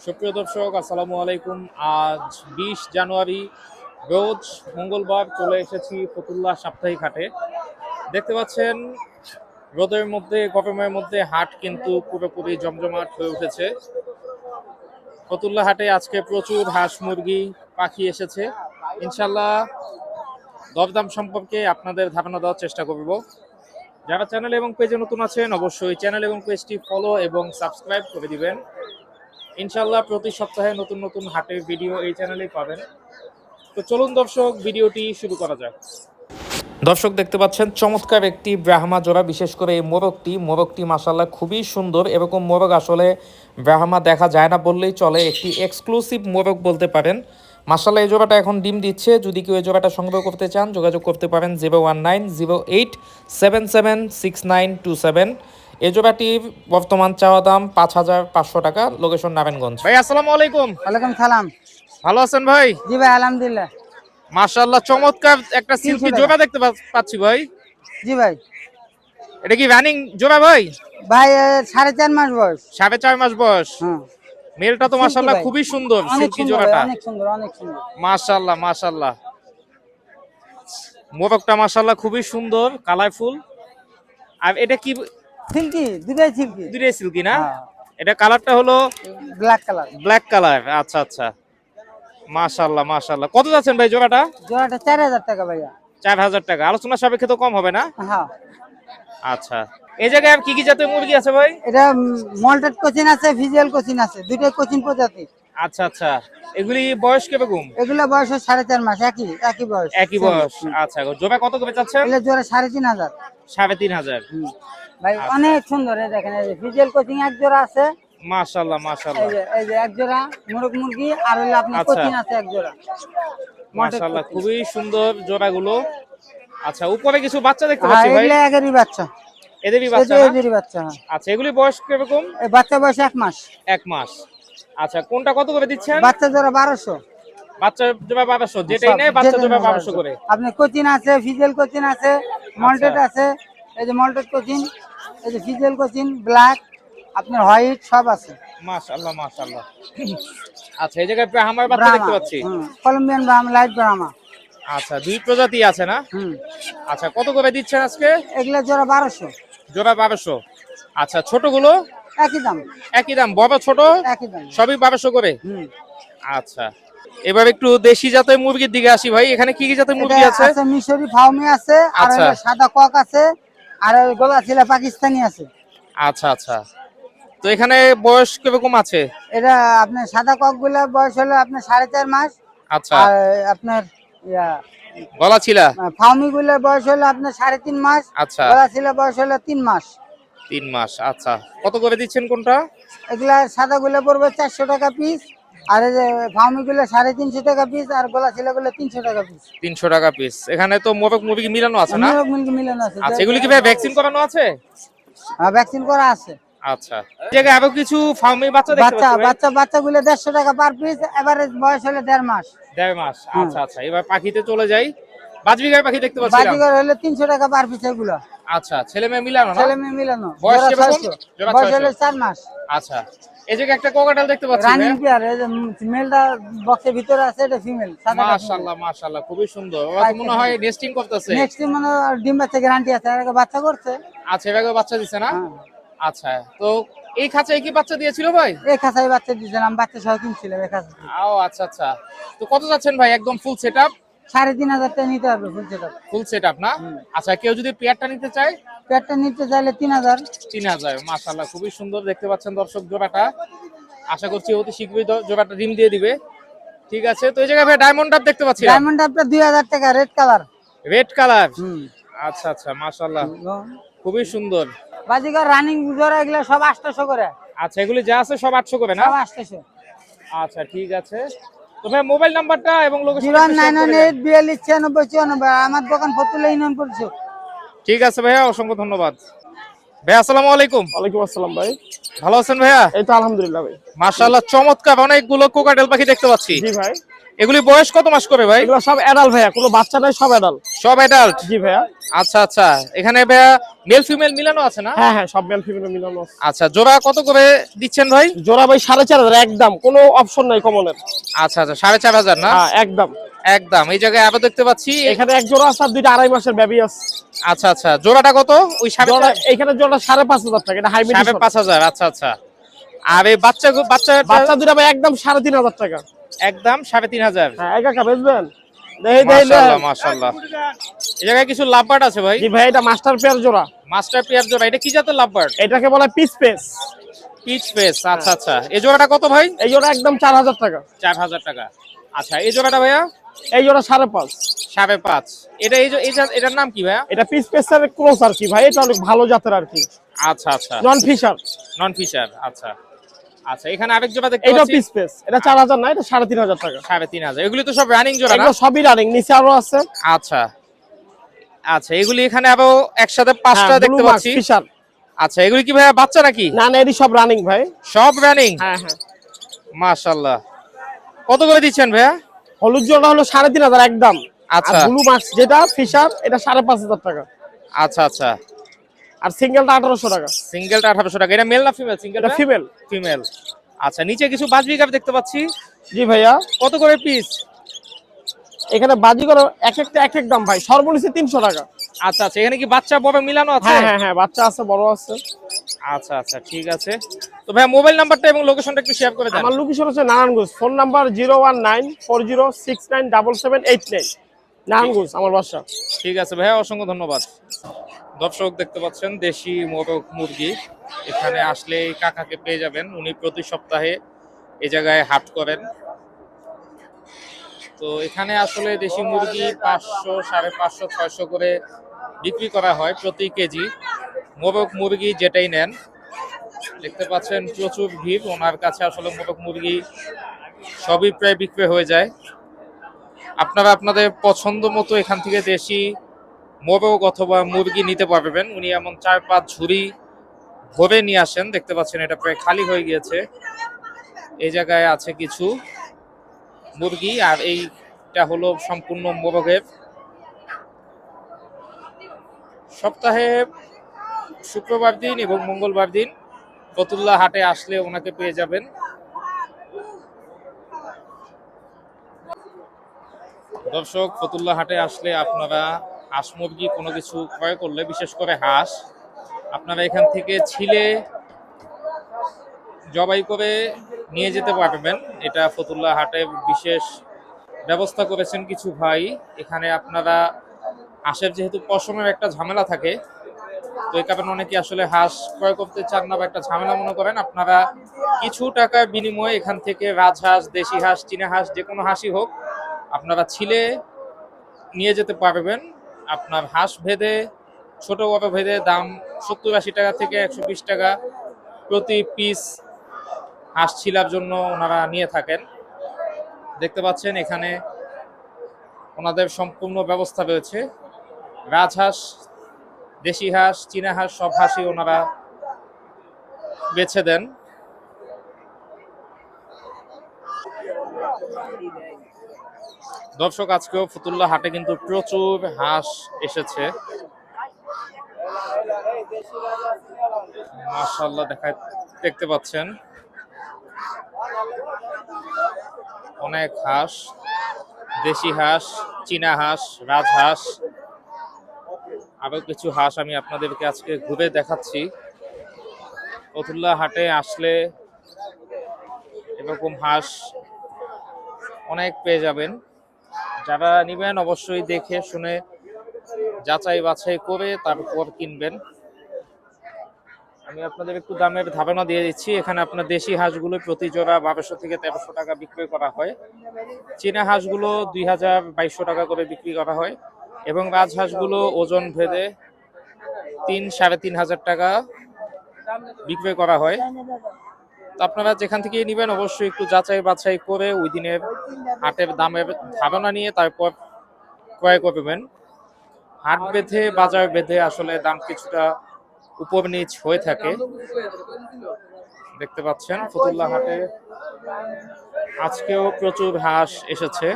সুপ্রিয় দর্শক, আসসালামু আলাইকুম। আজ 20 জানুয়ারি, রোজ মঙ্গলবার, চলে এসেছি ফতুল্লা সাপ্তাহিক হাটে। দেখতে পাচ্ছেন রোদের মধ্যে, গরমের মধ্যে হাট কিন্তু পুরোপুরি জমজমাট হয়ে উঠেছে। ফতুল্লা হাটে আজকে প্রচুর হাঁস, মুরগি, পাখি এসেছে। ইনশাল্লাহ দরদাম সম্পর্কে আপনাদের ধারণা দেওয়ার চেষ্টা করব। যারা চ্যানেল এবং পেজে নতুন আছেন, অবশ্যই চ্যানেল এবং পেজটি ফলো এবং সাবস্ক্রাইব করে দিবেন। ইনশাল্লাহ প্রতি সপ্তাহে নতুন নতুন হাটের ভিডিও এই চ্যানেলেই পাবেন। তো চলুন দর্শক, ভিডিওটি শুরু করা যাক। দর্শক দেখতে পাচ্ছেন চমৎকার একটি ব্রাহ্মা জোড়া, বিশেষ করে এই মোরগটি মাশাআল্লাহ খুবই সুন্দর। এরকম মোরগ আসলে ব্রাহ্মা দেখা যায় না বললেই চলে, একটি এক্সক্লুসিভ মোরগ বলতে পারেন। মাশাআল্লাহ এই জোড়াটা এখন ডিম দিচ্ছে। যদি কেউ এই জোড়াটা সংগ্রহ করতে চান, যোগাযোগ করতে পারেন 01908776927। এই জোড়াটির বর্তমান চাওয়া দাম 5,500 টাকা। লোকেশন নারায়ণগঞ্জ। ভাই আসসালামু আলাইকুম। ওয়ালাইকুম সালাম। ভালো আছেন ভাই? জি ভাই, আলহামদুলিল্লাহ। মাশাআল্লাহ চমৎকার একটা সিল্কি 300 টাকা। জোড়া দেখতে পাচ্ছি ভাই। জি ভাই। এটা কি রানিং জোড়া ভাই? ভাই 4.5 মাস বয়স। 4.5 মাস বয়স। হ্যাঁ। মেলটা তো সিল্কি মাশাআল্লাহ ভাই। খুবই সুন্দর, অনেক সিল্কি সুন্দর ভাই, জোড়াটা। অনেক সুন্দর, অনেক সুন্দর। মাশাআল্লাহ মাশাআল্লাহ। মোরগটা মাশাআল্লাহ খুবই সুন্দর, কালারফুল। আর এটা কি? সিল্কি, দুটাই সিল্কি। দুটোই সিল্কি না? হ্যাঁ। এটা কালারটা হলো ব্ল্যাক কালার। Black colour. আচ্ছা আচ্ছা, মাশাআল্লাহ মাশাআল্লাহ। কত যাচ্ছেন ভাই জোড়াটা? জোড়াটা 4,000 টাকা ভাইয়া। 4,000 টাকা। আলোচনা সাপেক্ষে তো কম হবে না? হ্যাঁ। আচ্ছা, এই জায়গায় আর কি কি জাতের মুরগি আছে ভাই? এটা মল্টেড কোচিন আছে, ভিজুয়াল কোচিন আছে, দুটোই কোচিন প্রজাতি। আচ্ছা আচ্ছা, এগুলি বয়স কিরকম? এগুলো বয়স 4.5 মাস, একই বয়স। একই বয়স। আচ্ছা, জোড়া কত করে চাচ্ছেন? এগুলো জোড়া 3,500। 3,500। ভাই অনেক সুন্দর। এই দেখেন, এই যে ভিজুয়াল কোচিং এক জোড়া আছে। মাশাআল্লাহ মাশাআল্লাহ। এই যে এক জোড়া মুরগি, আর হলো আপনার আচ্ছা। কোচিন আছে এক জোড়া। মাশাআল্লাহ খুবই সুন্দর জোড়াগুলো। আচ্ছা, উপরে কিছু বাচ্চা দেখতে পাচ্ছি ভাই। এগুলো একেরই বাচ্চা। এদেরই বাচ্চা না? এদেরই বাচ্চা, হ্যাঁ। আচ্ছা, এগুলি বয়স কিরকম? এই বাচ্চা বয়স 1 মাস। 1 মাস। আচ্ছা, কোনটা কত করে দিচ্ছেন? বাচ্চা জোড়া 1200। বাচ্চা জোড়া 1200, যেটাই নেয় বাচ্চা জোড়া 1200 করে। আপনি কোচিন আছে, ফিজেল কোচিন আছে, মল্টেড আছে। এই যে মল্টেড কোচিন, এই যে ফিজেল কোচিন, ব্ল্যাক, আপনার হোয়াইট সব আছে। মাশাআল্লাহ মাশাআল্লাহ। আচ্ছা, এই জায়গায় ব্রাহ্মার বাচ্চা দেখতে পাচ্ছি। Columbian Brahma, light Brahma. আচ্ছা, দুই প্রজাতি আছে না? আচ্ছা, কত করে দিচ্ছেন আজকে? এগুলা জোড়া 1200। জোড়া 1200। আচ্ছা, ছোটগুলো? একই দাম। একই দাম, বড় ছোট একই দাম, সবই 1200 করে। আচ্ছা, এবার একটু দেশি জাতের মুরগির দিকে আসি ভাই। এখানে কি কি জাতের মুরগি আছে? আছে মিশরি ফাউমি আছে, আর আচ্ছা। হলো সাদা কক আছে, আর ওই গোলাচিলা পাকিস্তানি আছে। আচ্ছা আচ্ছা, তো এখানে বয়স কিরকম আছে? এটা আপনার সাদা কক গুলার বয়স হলো আপনার 4.5 মাস। আচ্ছা। আর আপনার গলাচিলা? ফাউমি গুলার বয়স হলো আপনার 3.5 মাস। আচ্ছা। গোলাচিলা বয়স হলো 3 মাস। 3 মাস। আচ্ছা, কত করে দিচ্ছেন কোনটা? এগুলা সাদা গুলা পড়বে 400 টাকা পিস, আর এই যে ফাউমি গুলা 350 টাকা পিস, আর গোলাচিলা গুলা 300 টাকা পিস। 300 টাকা পিস। এখানে তো মোরগ মুরগি মিলানো আছে না? মোরগ মুরগি মিলানো আছে। আচ্ছা, এগুলি কি ভাই ভ্যাকসিন করানো আছে? ভ্যাকসিন করা আছে। আচ্ছা, এই জায়গায় আরো কিছু ফার্মি বাচ্চা দেখতে পাচ্ছি ভাই। বাচ্চাগুলো 150 টাকা পার পিস, এভারেজ বয়স হলো 1.5 মাস। 1.5 মাস। আচ্ছা আচ্ছা, এবার পাখিতে চলে যাই। বাজবিগার পাখি দেখতে পাচ্ছিলাম। বাজিগর হলো 300 টাকা পার পিস এগুলো। আচ্ছা, ছেলে মেয়ে মিলানো না? ছেলে মেয়ে মিলানো। বয়স কিরকম? বয়স হলো 4 মাস। আচ্ছা, এই জায়গায় একটা কোকাটেল দেখতে পাচ্ছি। Running pair. এই যে মেলটা বক্সের ভিতরে আছে, এটা ফিমেল। মাশাআল্লাহ মাশাআল্লাহ, খুবই সুন্দর। ওরা তো মনে হয় নেস্টিং করতেছে। নেক্সট মানে ডিম বাচ্চা গ্যারান্টি আছে, আর একটা বাচ্চা করছে। আচ্ছা, এভাবে বাচ্চা দিছে না? আচ্ছা, তো এই খাঁচায় কি বাচ্চা দিয়েছিল ভাই? এই খাঁচায় বাচ্চা দিয়েছিলাম, বাচ্চা সহ কিনছিলাম এই খাঁচা। ও আচ্ছা আচ্ছা, তো কত যাচ্ছেন ভাই একদম ফুল সেটআপ? 3,500 টাকা নিতে হবে ফুল সেটআপ। ফুল সেটআপ না? আচ্ছা, কেউ যদি পেয়ারটা নিতে চায়? পেয়ারটা নিতে চাইলে 3,000। 3,000। মাশাআল্লাহ খুবই সুন্দর। দেখতে পাচ্ছেন দর্শক জোড়াটা। আশা করছি অতি শীঘ্রই জোড়াটা ডিম দিয়ে দিবে। ঠিক আছে, তো এই জায়গায় ভাই ডায়মন্ড ডাব দেখতে পাচ্ছি। ডায়মন্ড ডাবটা 2,000 টাকা, রেড কালার। Red colour? আচ্ছা আচ্ছা, মাশাআল্লাহ খুবই সুন্দর। বাজিগর রানিং জোড়া এগুলা সব 800 করে। আচ্ছা, এগুলি যা আছে সব 800 করে না? সব 800। আচ্ছা, ঠিক আছে। তো ভাই মোবাইল নাম্বারটা এবং লোকেশন? 099899494। আমার দোকান ফতুল্লা ইউনিয়ন পরিষদ। ঠিক আছে ভাইয়া, অসংখ্য ধন্যবাদ। ভাই আসসালামু আলাইকুম। ওয়ালাইকুম আসসালাম ভাই। ভালো আছেন ভাইয়া? এই তো আলহামদুলিল্লাহ ভাই। মাশাআল্লাহ চমৎকার অনেকগুলো কোকাটেল পাখি দেখতে পাচ্ছি। জি ভাই। এগুলি বয়স কত মাস করে ভাই? এগুলো সব অ্যাডাল্ট ভাইয়া, কোনো বাচ্চা নাই, সব অ্যাডাল্ট। সব অ্যাডাল্ট? জি ভাইয়া। আচ্ছা আচ্ছা, এখানে ভাইয়া মেল ফিমেল মিলানো আছে না? হ্যাঁ হ্যাঁ, সব মেল ফিমেল মিলানো আছে। আচ্ছা, জোড়া কত করে দিচ্ছেন ভাই? জোড়া ভাই 4,500 একদম, কোনো অপশন নাই কমনের। আচ্ছা আচ্ছা, 4,500 না? হ্যাঁ একদম একদম। এই জায়গায় আরো দেখতে পাচ্ছি এখানে এক জোড়া আছে আর দুইটা 2.5 মাসের বেবি আছে। আচ্ছা আচ্ছা, জোড়াটা কত? ওই জোড়া এখানে জোড়া 5,500 টাকা, এটা হাইব্রিড। 5,500। আচ্ছা আচ্ছা। আর এই বাচ্চা বাচ্চা দুইটা ভাই একদম 3,500 টাকা। একদম 3,500? হ্যাঁ, একা কা বেচবেন? মাশাআল্লাহ মাশাআল্লাহ। এই জায়গায় কিছু লাভবার্ড আছে ভাই? জি ভাই, এটা মাস্টার পেয়ার জোড়া। মাস্টার পেয়ার জোড়া। এটা কি জাতের লাভবার্ড? এটাকে বলে পিচ পেস। Pitch face. আচ্ছা আচ্ছা। এই জোড়াটা কত ভাই? এই জোড়া একদম 4,000 টাকা। 4,000 টাকা। আচ্ছা, এই জোড়াটা ভাইয়া? এই জোড়া 5.5। 5.5। এটা এটার নাম কি ভাইয়া? এটা পিচ পেসের ক্রস আর কি ভাই, এটা অনেক ভালো জাতের আর কি। আচ্ছা আচ্ছা। নন ফিশার। নন ফিশার। আচ্ছা আচ্ছা। এখানে আরেক জোড়া দেখতে এটা পাচ্ছি। পিচ পেস, এটা 4,000 না, এটা 3,500 টাকা। 3,500। এগুলি তো সব রানিং জোড়া না? এগুলো সবই রানিং, নিচে আরো আছে। আচ্ছা আচ্ছা। এগুলি এখানে আরো একসাথে 5টা দেখতে পাচ্ছি। ফিশার। আচ্ছা, এগুলি কি ভাইয়া বাচ্চা নাকি? না না, এটি সব রানিং ভাই। সব রানিং? হ্যাঁ হ্যাঁ। মাশাআল্লাহ। কত করে দিচ্ছেন ভাইয়া? হলুদ জোড়া হলো 3,500 একদম। আচ্ছা। আর ব্লু মার্কস যেটা ফিশার, এটা 5,500 টাকা। আচ্ছা আচ্ছা। আর সিঙ্গেলটা 1,800 টাকা। সিঙ্গেলটা 1,800 টাকা। এটা মেল না ফিমেল? সিঙ্গেলটা এটা ফিমেল। ফিমেল। আচ্ছা, নিচে কিছু বাজবিকার দেখতে পাচ্ছি। জি ভাইয়া। কত করে পিস? এখানে বাজিকর এক একটা এক এক দাম ভাই, সর্বনিম্ন 300 টাকা। আচ্ছা আচ্ছা। এখানে কি বাচ্চা বড় মিলানো আছে? হ্যাঁ হ্যাঁ হ্যাঁ, বাচ্চা আছে, বড় আছে। আচ্ছা আচ্ছা, ঠিক আছে। তো ভাইয়া মোবাইল নাম্বারটা এবং লোকেশনটা একটু শেয়ার করে দেন। আমার লোকেশন হচ্ছে নারায়ণগঞ্জ, ফোন নাম্বার 01940697789। নারায়ণগঞ্জ আমার বাসা। ঠিক আছে ভাইয়া, অসংখ্য ধন্যবাদ। দর্শক দেখতে পাচ্ছেন দেশি মোরগ মুরগি। এখানে আসলে এই কাকাকে পেয়ে যাবেন। উনি প্রতি সপ্তাহে এই জায়গায় হাট করেন। তো এখানে আসলে দেশি মুরগি 500, 550, 600 করে বিক্রি করা হয় প্রতি কেজি। মোরগ মুরগি যেটাই নেন, দেখতে পাচ্ছেন প্রচুর ভিড় ওনার কাছে। আসলে মোরগ মুরগি সবই প্রায় বিক্রি হয়ে যায়। আপনারা আপনাদের পছন্দ মতো এখান থেকে দেশি মোরগ অথবা মুরগি নিতে পারবেন। উনি এমন 4-5 ঝুড়ি ভরে নিয়ে আসেন। দেখতে পাচ্ছেন এটা প্রায় খালি হয়ে গিয়েছে। এই জায়গায় আছে কিছু মুরগি, আর এইটা হলো সম্পূর্ণ মোরগের। সপ্তাহে শুক্রবার দিন এবং মঙ্গলবার দিন ফতুল্লা হাটে আসলে ওনাকে পেয়ে যাবেন। দর্শক, ফতুল্লা হাটে আসলে আপনারা হাঁস মুরগি কোনো কিছু ক্রয় করলে, বিশেষ করে হাঁস, আপনারা এখান থেকে ছিলে জবাই করে নিয়ে যেতে পারবেন। এটা ফতুল্লা হাটে বিশেষ ব্যবস্থা করেছেন কিছু ভাই। এখানে আপনারা হাঁসের যেহেতু পশমের একটা ঝামেলা থাকে, তো এই কারণে অনেকে আসলে হাঁস ক্রয় করতে চান না বা একটা ঝামেলা মনে করেন, আপনারা কিছু টাকার বিনিময়ে এখান থেকে রাজহাঁস, দেশি হাঁস, চীনা হাঁস, যে কোনো হাঁসই হোক আপনারা ছিলে নিয়ে যেতে পারবেন। আপনার হাঁস ভেদে, ছোট বড় ভেদে দাম 70-80 টাকা থেকে 120 টাকা প্রতি পিস হাঁস ছিলার জন্য ওনারা নিয়ে থাকেন। দেখতে পাচ্ছেন এখানে ওনাদের সম্পূর্ণ ব্যবস্থা রয়েছে। রাজহাঁস, দেশি হাঁস, চীনা হাঁস সব হাঁসই ওনারা বেছে দেন। দর্শক, আজকেও ফতুল্লা হাটে কিন্তু প্রচুর হাঁস এসেছে। মাশাআল্লাহ, দেখতে পাচ্ছেন অনেক হাঁস, দেশি হাঁস, চীনা হাঁস, রাজহাঁস, আরো কিছু হাঁস আমি আপনাদেরকে আজকে ঘুরে দেখাচ্ছি। ফতুল্লা হাটে আসলে এরকম হাঁস অনেক পেয়ে যাবেন। যারা নিবেন অবশ্যই দেখে শুনে যাচাই বাছাই করে তারপর কিনবেন। আমি আপনাদের একটু দামের ধারণা দিয়ে দিচ্ছি। এখানে আপনার দেশি হাঁসগুলো প্রতি জোড়া 1200 থেকে 1300 টাকা বিক্রি করা হয়। চীনা হাঁসগুলো 2000-2200 টাকা করে বিক্রি করা হয় এবং রাজহাঁসগুলো ওজন ভেদে 3-3,500 টাকা বিক্রি করা হয়। তো আপনারা যেখান থেকে নেবেন অবশ্যই একটু যাচাই বাছাই করে ওই দিনের হাটের দামের ধারণা নিয়ে তারপর ক্রয় করবেন। হাট বেঁধে, বাজার বেঁধে আসলে দাম কিছুটা উপর নিচ হয়ে থাকে। দেখতে পাচ্ছেন ফতুল্লা হাটে আজকেও প্রচুর হাঁস এসেছে।